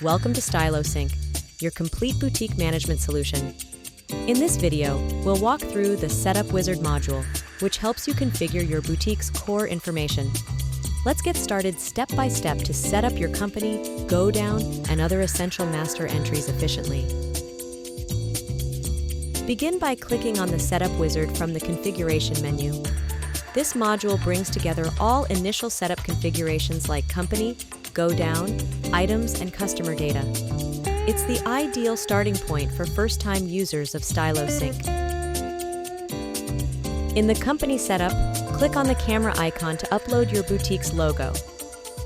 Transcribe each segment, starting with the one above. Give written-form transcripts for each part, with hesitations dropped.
Welcome to Stylo Sync, your complete boutique management solution. In this video, we'll walk through the Setup Wizard module, which helps you configure your boutique's core information. Let's get started step by step to set up your company, godown, and other essential master entries efficiently. Begin by clicking on the Setup Wizard from the Configuration menu. This module brings together all initial setup configurations like company, godown, items, and customer data. It's the ideal starting point for first-time users of Stylo Sync. In the company setup, click on the camera icon to upload your boutique's logo.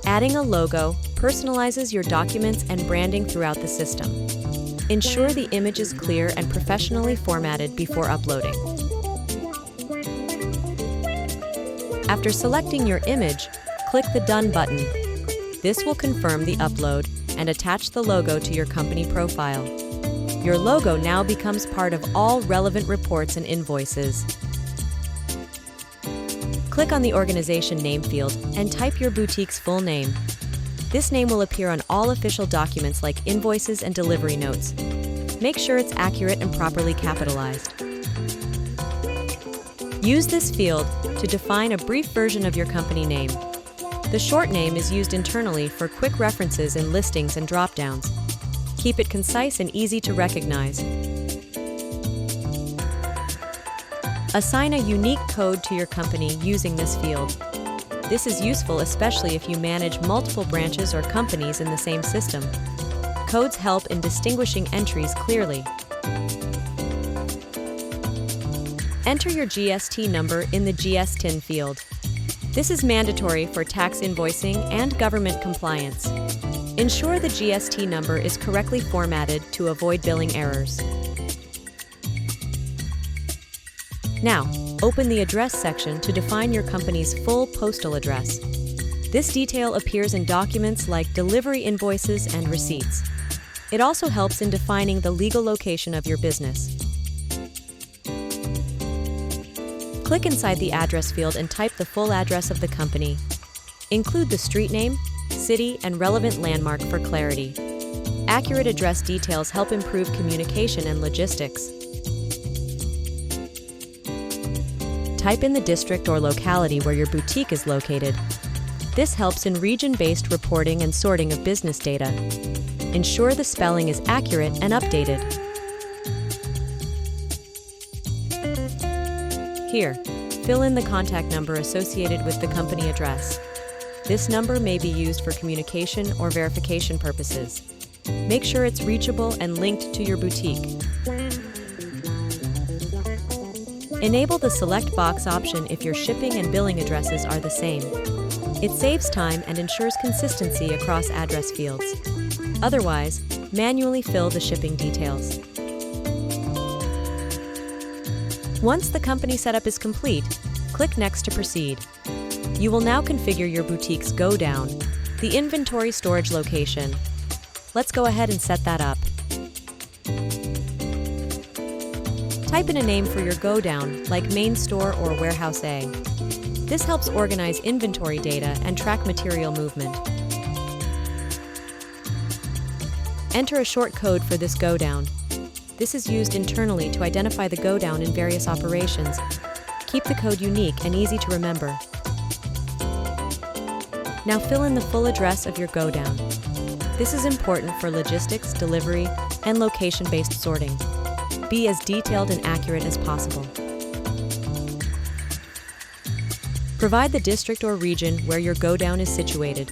Adding a logo personalizes your documents and branding throughout the system. Ensure the image is clear and professionally formatted before uploading. After selecting your image, click the Done button. This will confirm the upload and attach the logo to your company profile. Your logo now becomes part of all relevant reports and invoices. Click on the organization name field and type your boutique's full name. This name will appear on all official documents like invoices and delivery notes. Make sure it's accurate and properly capitalized. Use this field to define a brief version of your company name. The short name is used internally for quick references in listings and drop-downs. Keep it concise and easy to recognize. Assign a unique code to your company using this field. This is useful especially if you manage multiple branches or companies in the same system. Codes help in distinguishing entries clearly. Enter your GST number in the GSTIN field. This is mandatory for tax invoicing and government compliance. Ensure the GST number is correctly formatted to avoid billing errors. Now, open the address section to define your company's full postal address. This detail appears in documents like delivery invoices and receipts. It also helps in defining the legal location of your business. Click inside the address field and type the full address of the company. Include the street name, city, and relevant landmark for clarity. Accurate address details help improve communication and logistics. Type in the district or locality where your boutique is located. This helps in region-based reporting and sorting of business data. Ensure the spelling is accurate and updated. Here, fill in the contact number associated with the company address. This number may be used for communication or verification purposes. Make sure it's reachable and linked to your boutique. Enable the Select Box option if your shipping and billing addresses are the same. It saves time and ensures consistency across address fields. Otherwise, manually fill the shipping details. Once the company setup is complete, click Next to proceed. You will now configure your boutique's godown, the inventory storage location. Let's go ahead and set that up. Type in a name for your godown, like Main Store or Warehouse A. This helps organize inventory data and track material movement. Enter a short code for this godown. This is used internally to identify the godown in various operations. Keep the code unique and easy to remember. Now fill in the full address of your godown. This is important for logistics, delivery, and location-based sorting. Be as detailed and accurate as possible. Provide the district or region where your godown is situated.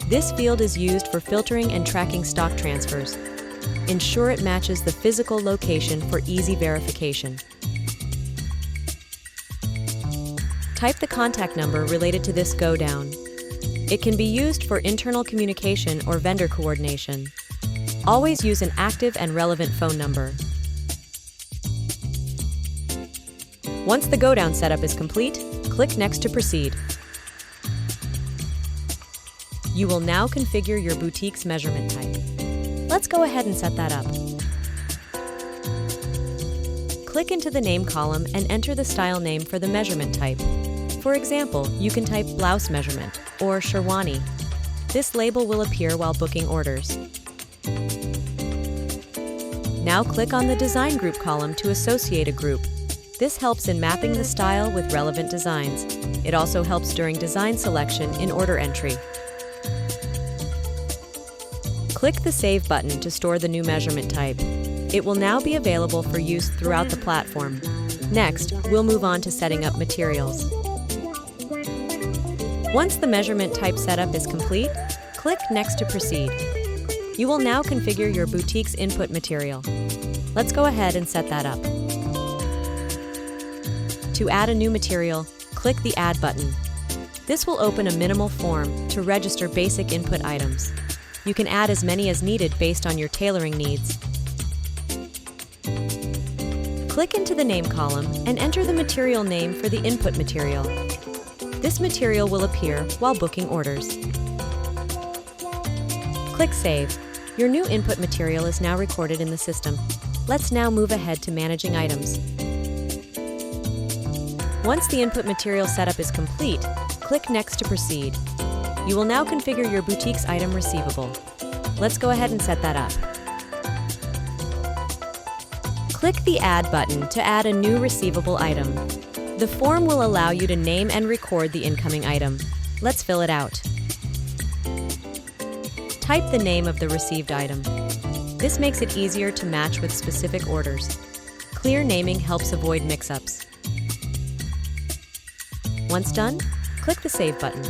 This field is used for filtering and tracking stock transfers. Ensure it matches the physical location for easy verification. Type the contact number related to this godown. It can be used for internal communication or vendor coordination. Always use an active and relevant phone number. Once the godown setup is complete, click Next to proceed. You will now configure your boutique's measurement type. Let's go ahead and set that up. Click into the name column and enter the style name for the measurement type. For example, you can type blouse measurement or Sherwani. This label will appear while booking orders. Now click on the Design Group column to associate a group. This helps in mapping the style with relevant designs. It also helps during design selection in order entry. Click the Save button to store the new measurement type. It will now be available for use throughout the platform. Next, we'll move on to setting up materials. Once the measurement type setup is complete, click Next to proceed. You will now configure your boutique's input material. Let's go ahead and set that up. To add a new material, click the Add button. This will open a minimal form to register basic input items. You can add as many as needed based on your tailoring needs. Click into the Name column and enter the material name for the input material. This material will appear while booking orders. Click Save. Your new input material is now recorded in the system. Let's now move ahead to managing items. Once the input material setup is complete, click Next to proceed. You will now configure your boutique's item receivable. Let's go ahead and set that up. Click the Add button to add a new receivable item. The form will allow you to name and record the incoming item. Let's fill it out. Type the name of the received item. This makes it easier to match with specific orders. Clear naming helps avoid mix-ups. Once done, click the Save button.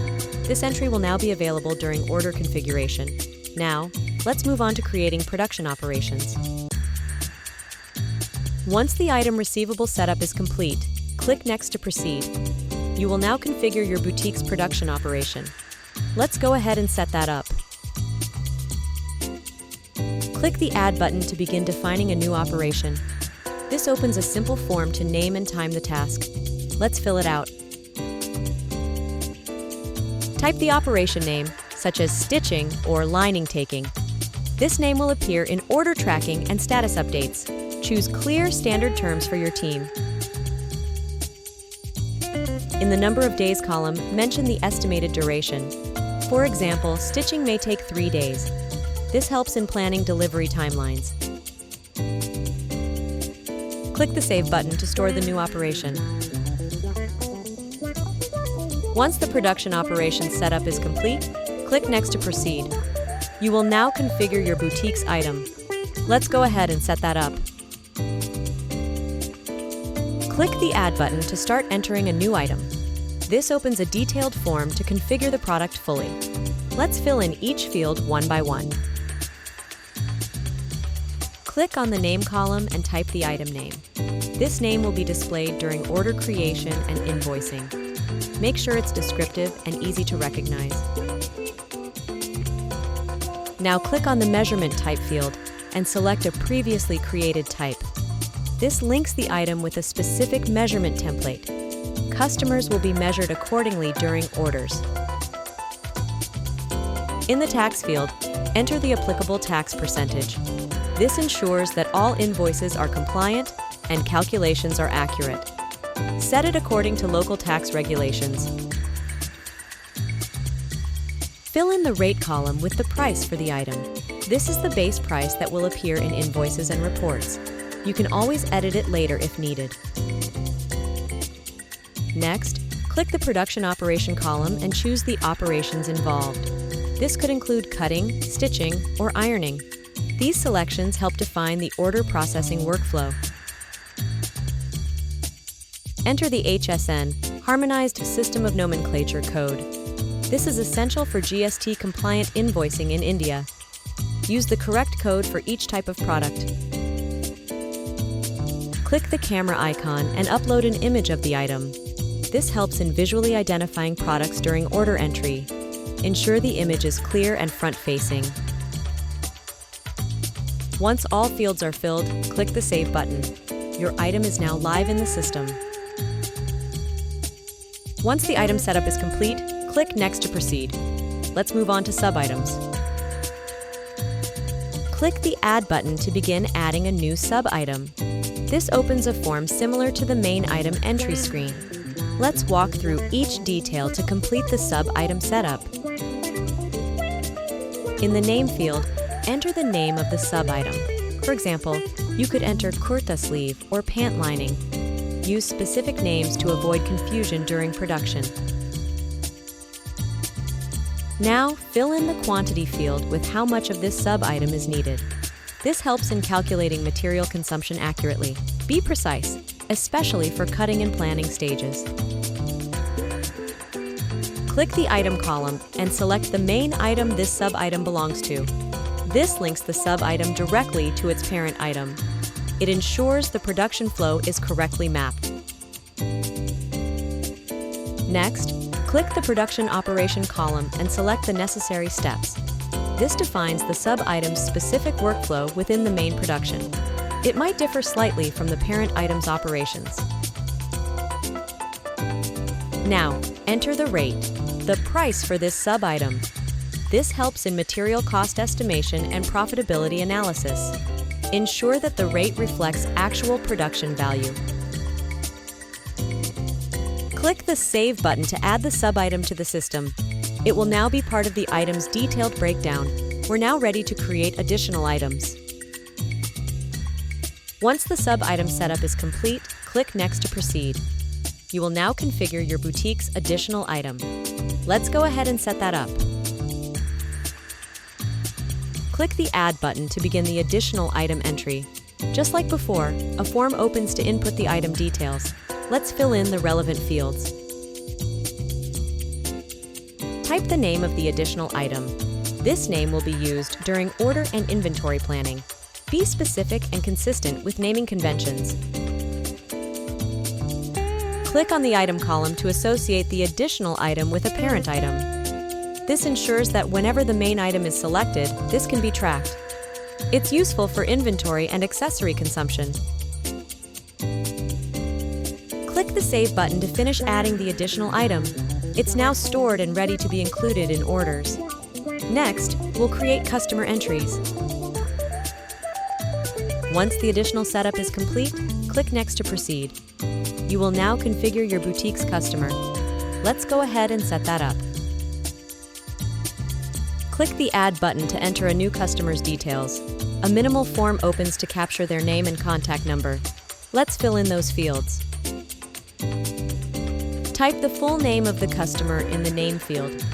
This entry will now be available during order configuration. Now, let's move on to creating production operations. Once the item receivable setup is complete, click Next to proceed. You will now configure your boutique's production operation. Let's go ahead and set that up. Click the Add button to begin defining a new operation. This opens a simple form to name and time the task. Let's fill it out. Type the operation name, such as stitching or lining taking. This name will appear in order tracking and status updates. Choose clear standard terms for your team. In the Number of Days column, mention the estimated duration. For example, stitching may take 3 days. This helps in planning delivery timelines. Click the Save button to store the new operation. Once the production operation setup is complete, click Next to proceed. You will now configure your boutique's item. Let's go ahead and set that up. Click the Add button to start entering a new item. This opens a detailed form to configure the product fully. Let's fill in each field one by one. Click on the Name column and type the item name. This name will be displayed during order creation and invoicing. Make sure it's descriptive and easy to recognize. Now click on the Measurement Type field and select a previously created type. This links the item with a specific measurement template. Customers will be measured accordingly during orders. In the Tax field, enter the applicable tax percentage. This ensures that all invoices are compliant and calculations are accurate. Set it according to local tax regulations. Fill in the Rate column with the price for the item. This is the base price that will appear in invoices and reports. You can always edit it later if needed. Next, click the Production Operation column and choose the operations involved. This could include cutting, stitching, or ironing. These selections help define the order processing workflow. Enter the HSN, Harmonized System of Nomenclature code. This is essential for GST-compliant invoicing in India. Use the correct code for each type of product. Click the camera icon and upload an image of the item. This helps in visually identifying products during order entry. Ensure the image is clear and front-facing. Once all fields are filled, click the Save button. Your item is now live in the system. Once the item setup is complete, click Next to proceed. Let's move on to sub-items. Click the Add button to begin adding a new sub-item. This opens a form similar to the main item entry screen. Let's walk through each detail to complete the sub-item setup. In the Name field, enter the name of the sub-item. For example, You could enter kurta sleeve or pant lining. Use specific names to avoid confusion during production. Now, fill in the quantity field with how much of this sub-item is needed. This helps in calculating material consumption accurately. Be precise, especially for cutting and planning stages. Click the item column and select the main item this sub-item belongs to. This links the sub-item directly to its parent item. It ensures the production flow is correctly mapped. Next, click the Production Operation column and select the necessary steps. This defines the sub-item's specific workflow within the main production. It might differ slightly from the parent item's operations. Now, enter the rate, the price for this sub-item. This helps in material cost estimation and profitability analysis. Ensure that the rate reflects actual production value. Click the Save button to add the sub-item to the system. It will now be part of the item's detailed breakdown. We're now ready to create additional items. Once the sub-item setup is complete, click Next to proceed. You will now configure your boutique's additional item. Let's go ahead and set that up. Click the Add button to begin the additional item entry. Just like before, a form opens to input the item details. Let's fill in the relevant fields. Type the name of the additional item. This name will be used during order and inventory planning. Be specific and consistent with naming conventions. Click on the item column to associate the additional item with a parent item. This ensures that whenever the main item is selected, this can be tracked. It's useful for inventory and accessory consumption. Click the Save button to finish adding the additional item. It's now stored and ready to be included in orders. Next, we'll create customer entries. Once the additional setup is complete, click Next to proceed. You will now configure your boutique's customer. Let's go ahead and set that up. Click the Add button to enter a new customer's details. A minimal form opens to capture their name and contact number. Let's fill in those fields. Type the full name of the customer in the name field.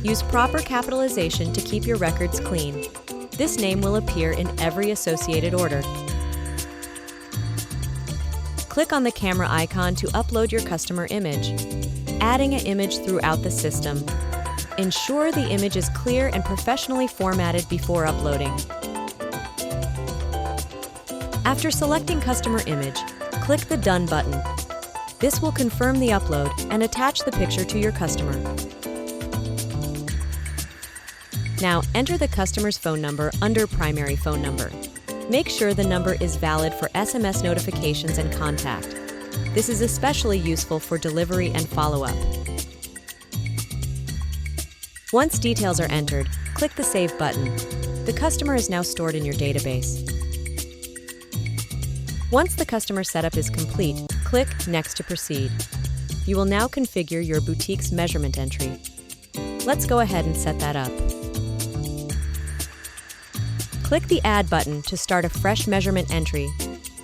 Use proper capitalization to keep your records clean. This name will appear in every associated order. Click on the camera icon to upload your customer image. Adding an image throughout the system. Ensure the image is clear and professionally formatted before uploading. After selecting customer image, click the Done button. This will confirm the upload and attach the picture to your customer. Now enter the customer's phone number under Primary Phone Number. Make sure the number is valid for SMS notifications and contact. This is especially useful for delivery and follow-up. Once details are entered, click the Save button. The customer is now stored in your database. Once the customer setup is complete, click Next to proceed. You will now configure your boutique's measurement entry. Let's go ahead and set that up. Click the Add button to start a fresh measurement entry.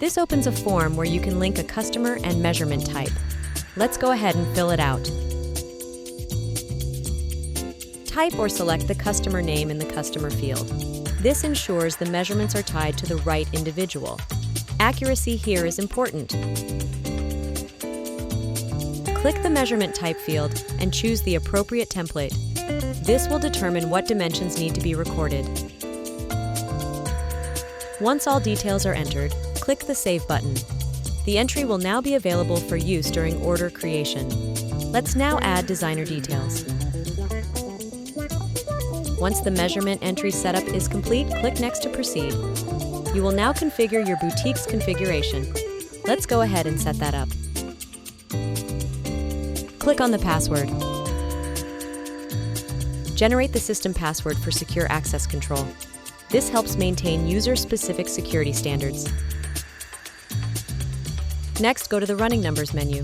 This opens a form where you can link a customer and measurement type. Let's go ahead and fill it out. Type or select the customer name in the customer field. This ensures the measurements are tied to the right individual. Accuracy here is important. Click the measurement type field and choose the appropriate template. This will determine what dimensions need to be recorded. Once all details are entered, click the Save button. The entry will now be available for use during order creation. Let's now add designer details. Once the measurement entry setup is complete, click Next to proceed. You will now configure your boutique's configuration. Let's go ahead and set that up. Click on the password. Generate the system password for secure access control. This helps maintain user-specific security standards. Next, go to the Running Numbers menu.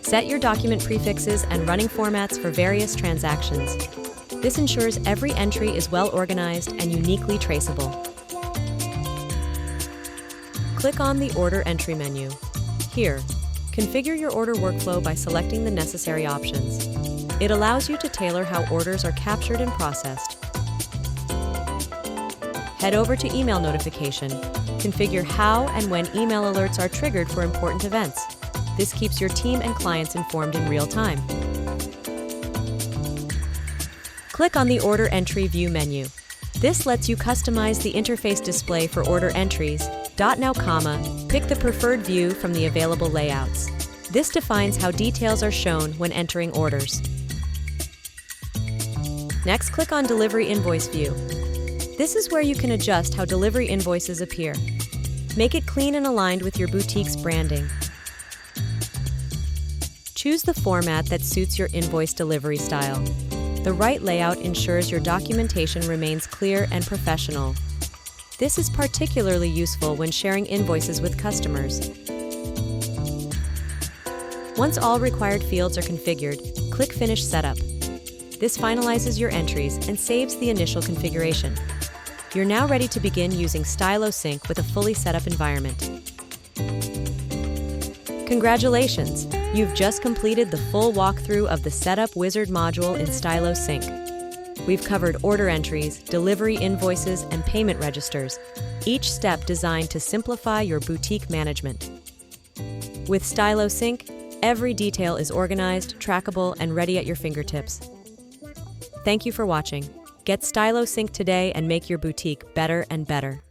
Set your document prefixes and running formats for various transactions. This ensures every entry is well organized and uniquely traceable. Click on the Order Entry menu. Here, configure your order workflow by selecting the necessary options. It allows you to tailor how orders are captured and processed. Head over to Email Notification. Configure how and when email alerts are triggered for important events. This keeps your team and clients informed in real time. Click on the Order Entry View menu. This lets you customize the interface display for order entries. Now, pick the preferred view from the available layouts. This defines how details are shown when entering orders. Next, click on Delivery Invoice View. This is where you can adjust how delivery invoices appear. Make it clean and aligned with your boutique's branding. Choose the format that suits your invoice delivery style. The right layout ensures your documentation remains clear and professional. This is particularly useful when sharing invoices with customers. Once all required fields are configured, click Finish Setup. This finalizes your entries and saves the initial configuration. You're now ready to begin using Stylo Sync with a fully set up environment. Congratulations! You've just completed the full walkthrough of the Setup Wizard module in Stylo Sync. We've covered order entries, delivery invoices, and payment registers, each step designed to simplify your boutique management. With Stylo Sync, every detail is organized, trackable, and ready at your fingertips. Thank you for watching. Get Stylo Sync today and make your boutique better and better.